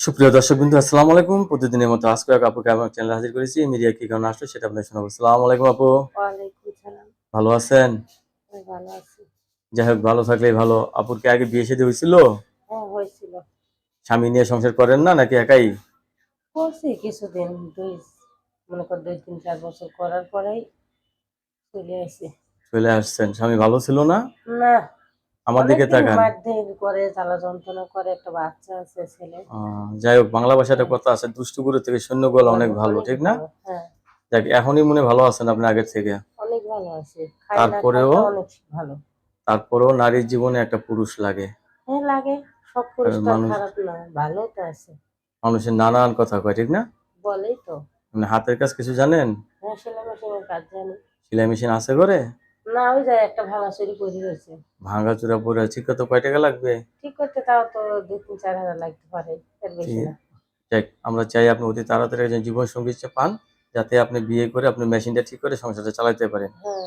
সুপ্রিয় দর্শকবৃন্দ, আসসালামু আলাইকুম। প্রতিদিনের মতো আজকে এক আপুকে আমার চ্যানেলে হাজির করেছি। মিডিয়া কি কারণে আসলো সেটা আপনাকে শোনাবো। আসসালামু আলাইকুম আপু, ওয়ালাইকুম সালাম। ভালো আছেন? আমি ভালো আছি। যাই হোক, ভালো থাকলেই ভালো। আপুর কি আগে বিয়ে শাদী হয়েছিল? হ্যাঁ, হয়েছিল। স্বামী নিয়ে সংসার করেন না নাকি একাই? করছি কিছুদিন, মনে কর 2, 3, 4 বছর করার পরেই চলে আসি। চলে আসছেন? স্বামী ভালো ছিল না? না, আমার দিকে অনেকদিন তাকান। মারধর করে, জ্বালা যন্ত্রণা করে, একটা বাচ্চা আছে ছেলে। যাই হোক, বাংলা ভাষায় একটা হ্যাঁ, কথা আছে, দুষ্টু গরু থেকে শূন্য গোয়াল অনেক ভালো, অনেক ঠিক না? ভালো। হ্যাঁ, যাক, এখনই মনে ভালো আছেন আপনি আগের থেকে। অনেক ভালো আছে। খাই না তারপরেও খাইতে অনেক ভালো। তারপরেও নারীর জীবনে একটা পুরুষ লাগে। হ্যাঁ, লাগে। সব আর পুরুষ তো আর মানুষ খারাপ না, ভালো তো আছে। মানুষের নানান কথা কয়, ঠিক না? বলেই তো। মানে হাতের কাজ কিছু জানেন? হ্যাঁ, সেলাই মেশিনের কাজ জানি। সেলাই মেশিন আছে ঘরে? না, ওই যে একটা ভাঙাচুরি করে রয়েছে। ভাঙাচোরা পড়ে ঠিক কত কয় টাকা লাগবে? ঠিক করতে তাও তো 2, 3, 4 হাজার লাগতে পারে, এর বেশি ঠিক, না। যাক, আমরা চাই আপনি অতি তাড়াতাড়ি একজন জীবন সঙ্গী পান, যাতে আপনি বিয়ে করে আপনি মেশিনটা ঠিক করে সংসারটা চালাতে পারেন। হ্যাঁ,